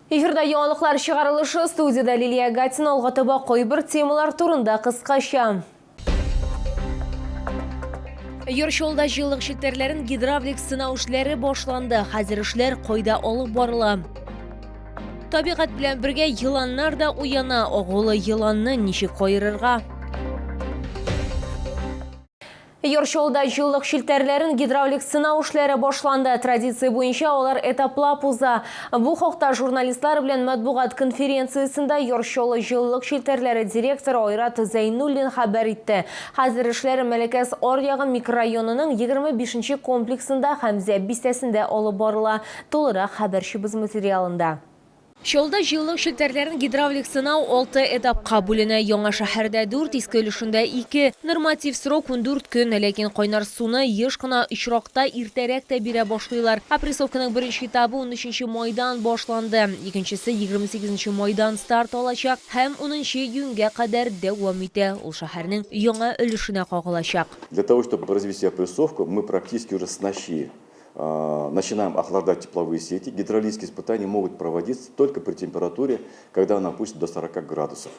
Эфирда яңалыклар чыгарылышы, студияда Лилия Гатина, алгатыба койбір темалар турында кыскача. Йоршолда жыллык шилтерлерин гидравлик сынау эшләре башланды. Хәзер эшләр койда алып барыла. Табигать белән бергә йыланнар да уяна. Огылы йыланны ничек кайрырга? Йоршолда жыллык шилтерлерин гидравлик сынау эшләре башланды. Традиция буенча алар этаплап уза. Бу хакта журналистлар белән матбугат конференциясендә Йоршолы жыллык шилтерләре директоры Айрат Зайнуллин хәбәр итте. Хәзер эшләре Мәләкәс Ор-Ягы микрорайонының 25-нче комплексында Хәмзә бистәсендә алып барыла. Тулырак хәбәрчебез материалында. Шолда жыллык шилтерлерин гидравлик сынау 6 этапка бүленә. Яңа шәһәрдә 4, иске өлешендә 2. Норматив срок 14 көн, ләкин кайнар суны еш кына очракта иртәрәк тә бирә башлыйлар. Апрессовканың беренче этабы 13 майдан башланды. Икенчесе 28 майдан старт алачак һәм 10 июньгә кадәр дәвам итә. Ул шәһәрнең яңа өлешенә кагылачак. Для того, чтобы произвести опрессовку, мы практически уже с ночи начинаем охлаждать тепловые сети. Гидравлические испытания могут проводиться только при температуре, когда она опустится до 40 градусов.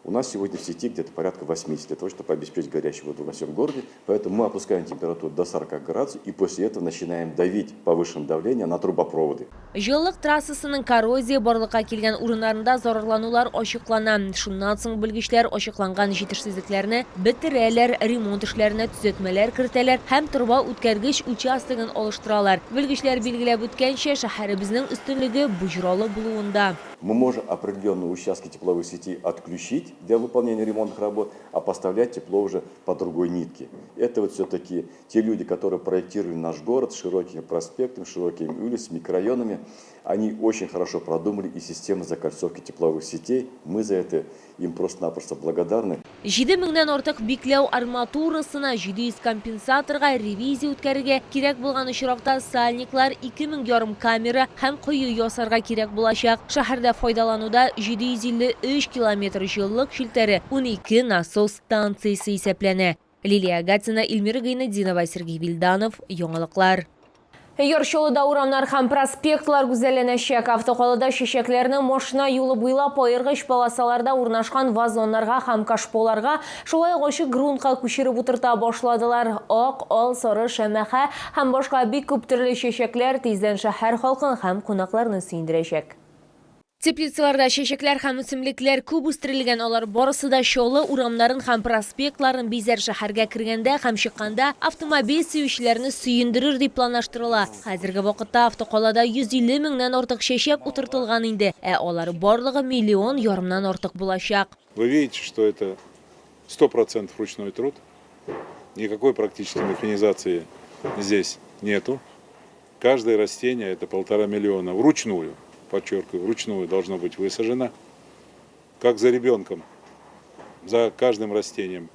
У нас сегодня в сети где-то порядка 80, для того, чтобы обеспечить горячую воду во всем городе. Поэтому мы опускаем температуру до 40 градусов и после этого начинаем давить повышенное давление на трубопроводы. Жыллык трассасының коррозия барлыкка килгән урыннарында зарарланулар ачыклана. Шуннан соң белгечләр ачыкланган җитешсезлекләрне бетерәләр, ремонт эшләренә төзәтмәләр кертәләр һәм труба үткәргеч участогын алыштыралар. Белгечләр билгеләп үткәнчә, шәһәребезнең өстенлеге буҗралы булуында. Мы можем определенные участки тепловой сети отключить для выполнения ремонтных работ, а поставлять тепло уже по другой нитке. Это вот все-таки те люди, которые проектировали наш город с широкими проспектами, широкими улицами, микрорайонами, они очень хорошо продумали и систему закольцовки тепловых сетей. Мы за это им просто-напросто благодарны. 7 меңнән артык бикләү арматурасына, 700 компенсаторга ревизия үткәрергә кирәк булган очракта сальниклар, 2000 камера һәм кую ясарга кирәк булачак. Шәһәрдә файдалануда 753 километр жыллык шилтәре, 12 насос станциясе исәпләнә. Лилия Гатина, Эльмира Гайнетдинова, Сергей Вильданов, яңалыклар. Йоршолыда урамнар һәм проспектлар гүзәлләнәчәк. Автоколыда чәчәкләрне машина юлы буйлап аергыч полосаларда урнашкан вазоннарга һәм кашполарга, шулай ачык грунтка күчереп утырта башладылар. Ак, ал, сары, шәмәхә һәм башка бик күп төрле чәчәкләр тиздән шәһәр халкын һәм кунакларны сөендерәчәк. Теплицаларда чәчәкләр һәм үсемлекләр күп үстерелгән, алар барысы да Шолы урамнарын һәм проспектларын бизәр. Шәһәргә кергәндә һәм чыкканда автомобиль сөючеләрне сөендерер дип планлаштырыла. Хәзерге вакытта автоколада 150 меңнән артык чәчәк утыртылган инде, алар барлыгы 1,5 миллион артык булачак. Вы видите, что это 100% ручной труд. Никакой практической механизации здесь нету. Каждое растение это 1,5 миллиона вручную. Подчеркиваю, вручную должно быть высажено, как за ребенком. За каждым растением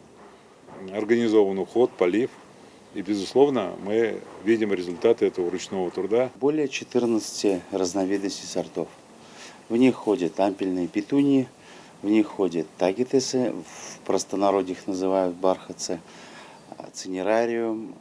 организован уход, полив. И, безусловно, мы видим результаты этого ручного труда. Более 14 разновидностей сортов. В них ходят ампельные петунии, в них ходят тагетесы, в простонародье их называют бархатцы, цинерариум,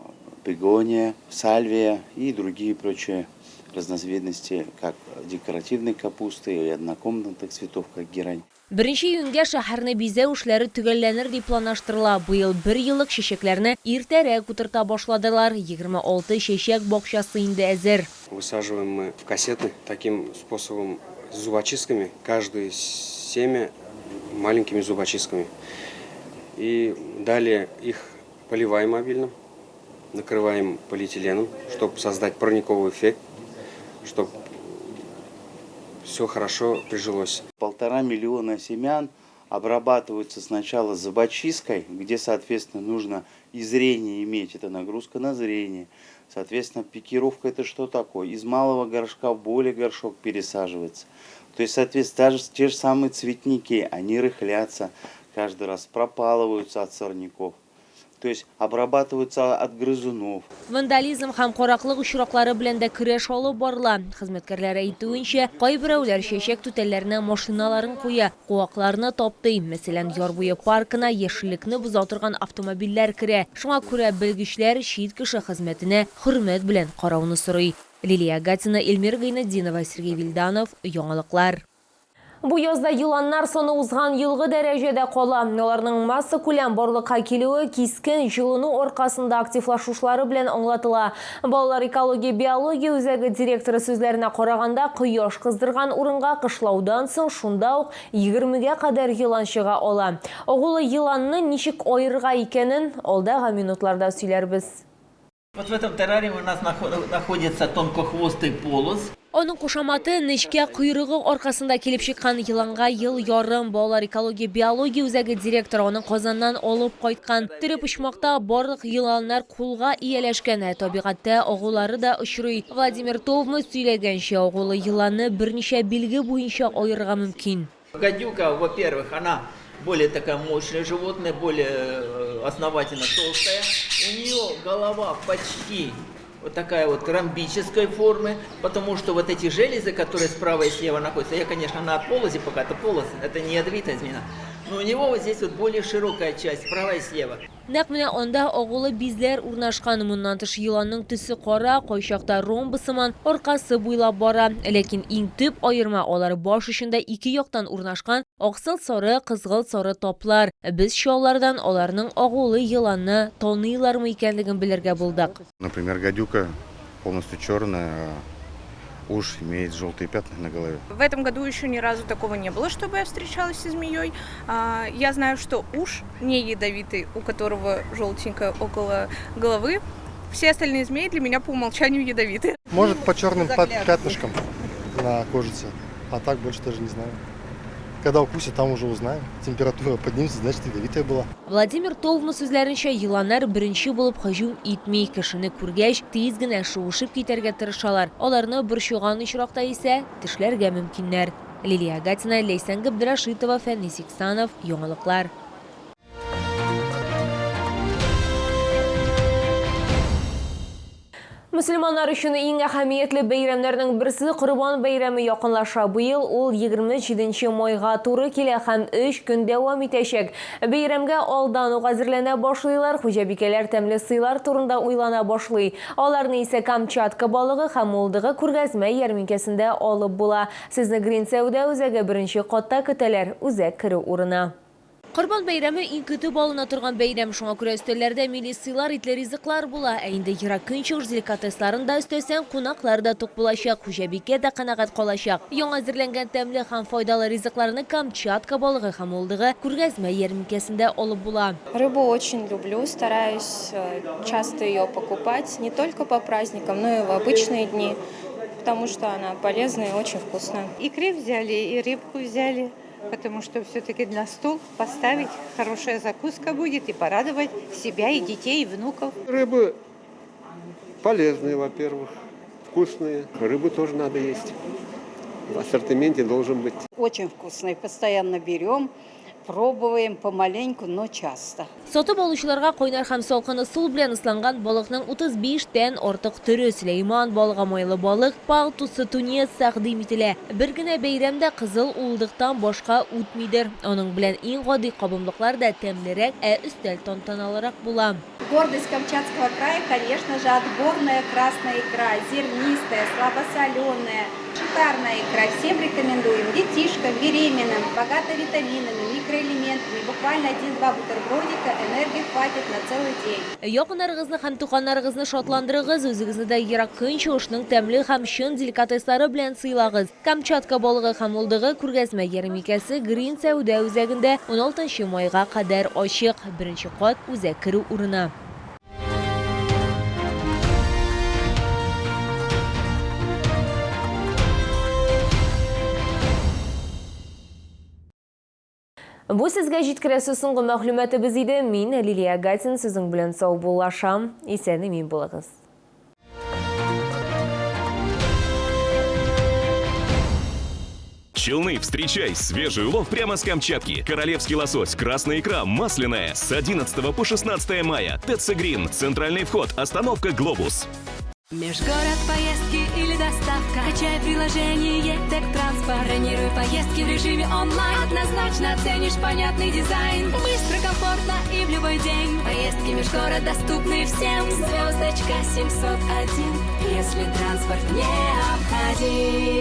бегония, сальвия и другие прочие разновидности, как декоративной капусты и однокомнатных цветов, как герань. 1 июньгә шәһәрне бизәү эшләре төгәлләнер дип планлаштырыла. Быел 1 еллык чәчәкләрне иртәрәк утырта башладылар. 26 чәчәк бакчасы инде әзер. Высаживаем мы в кассеты таким способом с зубочистками. Каждое семя маленькими зубочистками. И далее их поливаем обильно, накрываем полиэтиленом, чтобы создать парниковый эффект, чтобы все хорошо прижилось. 1,5 миллиона семян обрабатываются сначала зубочисткой, где, соответственно, нужно и зрение иметь, это нагрузка на зрение. Соответственно, пикировка это что такое? Из малого горшка в более горшок пересаживается. То есть, соответственно, даже те же самые цветники, они рыхлятся, каждый раз пропалываются от сорняков. То есть обрабатываются от грызунов. Вандализм һәм караклык очраклары белән дә көрәш алып барыла. Хезмәткәрләр әйтүенчә, кайберәүләр чәчәк түтәлләренә машиналарын куя, куакларны таптый. Мәсәлән, Ярбуе паркына яшеллекне боза торган автомобильләр керә. Шуңа күрә белгечләр чит кеше хезмәтенә хөрмәт белән карауны сорый. Лилия Гатина, Эльмира Гайнадинова, Сергей Вильданов, Яңалыклар. Бу язда йыланнар саны узган елгы дәрәҗәдә кала. Аларның масса күләм барлыкка килүе кискен җылыну аркасында активлашушлары белән аңлатыла. Балалар экология биология үзәге директоры сүзләренә караганда, кояш кыздырган урынга кышлаудан соң шунда ук 20гә кадәр йылан чыга ала. Огылы йыланны ничек аерырга икәнен алдагы минутларда сөйләрбез. Вот в этом террариуме у нас находится тонкохвостый полос. Оның кушаматы нечкә куйрыгы аркасында килеп чыккан йыланга ел ярым. Балалар экология биология үзәге директоры оның Казаннан алып кайткан. Тере почмакта барлык йыланнар кулга ияләшкән, табигатьтә агулары да очрый. Владимир Товмы сөйләгәнчә, агулы йыланны берничә билге буенча аерырга мөмкин. Гадюка, во-первых, она более такая мощное животное, более основательно толстая. У нее голова почти вот такая вот ромбической формы, потому что вот эти железы, которые справа и слева находятся, я, конечно, на полосе, пока это полос, это не ядовитая змея, но у него вот здесь вот более широкая часть, справа и слева. Нәкъ менә анда агулы бизләр урнашкан. Моннан тыш йыланның төсе кара, кайчакта ромбы сыман, аркасы буйлап бара. Ләкин иң төп аерма алар баш очында ике яктан урнашкан аксыл сары, кызгылт сары таплар. Без шаулардан аларның агулы йыланны таныйлармы икәнлеген белергә булдык. Например, гадюка полностью черная, уж имеет желтые пятна на голове. В этом году еще ни разу такого не было, чтобы я встречалась со змеей. Я знаю, что уж не ядовитый, у которого желтенькое около головы. Все остальные змеи для меня по умолчанию ядовиты. Может, по черным пятнышкам на кожице, а так больше даже не знаю. Когда укусит, там уже узнаем. Температура поднимется, значит, ядовитая была. Владимир Товмы сүзләренчә, йыланнар беренче булып һөҗүм итми, кешене күргәч, тиз генә шуышып китәргә тырышалар. Аларны борчыган очракта исә тешләргә мөмкиннәр. Лилия Гатина, Лейсан Габдрашитова, Фәнис Иксанов, Яңалыклар. Мөселманнар өчен иң әһәмиятле бәйрәмнәрнең берсе Корбан бәйрәме якынлаша. Быел ул 27 майга туры килә һәм 3 көн дәвам итәчәк. Бәйрәмгә алдан ук әзерләнә башлыйлар, хуҗабикәләр тәмле сыйлар турында уйлана башлый. Аларны исә Камчатка балыгы һәм Молдыгы күргәзмә ярминкәсендә алып була. Сезне Green Сәүдә үзәге беренче катта көтәләр, үзәк керү урына. Корбан бәйрәме иң көтеп алына торган бәйрәм, шуңа күрә өстәлләрдә милли сыйлар, итле ризыклар була. Ә инде ерак көнчыгыш деликатесларын да өстәсәң, кунаклар да тук булачак, хуҗабикә дә канәгать калачак. Яңа әзерләнгән тәмле һәм файдалы ризыкларны Камчатка балыгы һәм Молдыгы күргәзмә ярминкәсендә алып була. Рыбу очень люблю, стараюсь часто ее покупать, не только по праздникам, но и в обычные дни, потому что она полезная и очень вкусная. Икры взяли, и рыбку взяли. Потому что все-таки на стол поставить хорошая закуска будет и порадовать себя, и детей, и внуков. Рыбы полезные, во-первых, вкусные. Рыбу тоже надо есть. В ассортименте должен быть. Очень вкусные, постоянно берем. Пробуем помаленьку, но часто. Сатып алучыларга кайнар һәм салкын сул белән ысланган балыкның 35 тән артык төрө, Сөләйман балыгы, майлы балык, палтусы, тунец тәкъдим ителә. Бер генә бәйрәмдә кызыл улдыктан башка үтмидер. Аның белән иң гади кабымлыклар да тәмлерәк, өстәл тантаналырак була. Гордость Камчатского края, конечно же, отборная красная икра, зернистая, слабосоленая, шикарная икра. Всем рекомендуем, детишкам, беременным, богата витаминами, микроэлементами. Буквально 1-2 бутербродика, энергии хватит на целый день. Якыннарыгызны һәм туганнарыгызны шатландырыгыз, үзегезне дә ерак көнчыгышның тәмле һәм чын деликатеслары белән сыйлагыз. Камчатка балыгы һәм Молдыгы күргәзмә ярминкәсе Green Сәүдә үзәгендә 16 майга кадәр ачык. Беренче кат үзәк керү урына. Бу сезгә җиткерәсе соңгы мәгълүматыбыз иде. Мин Лилия Гатин, сезнең белән сау булашам. Исән-имин булыгыз. Челны, встречай свежий улов прямо с Камчатки. Королевский лосось, красная икра, масляная. С 11 по 16 мая. ТЦ Грин, центральный вход, остановка Глобус. Межгород поездки или доставка. Качай приложение Тек-Транспорт. Бронируй поездки в режиме онлайн. Однозначно оценишь понятный дизайн. Быстро, комфортно и в любой день. Поездки межгород доступны всем. Звездочка 701. если транспорт необходим.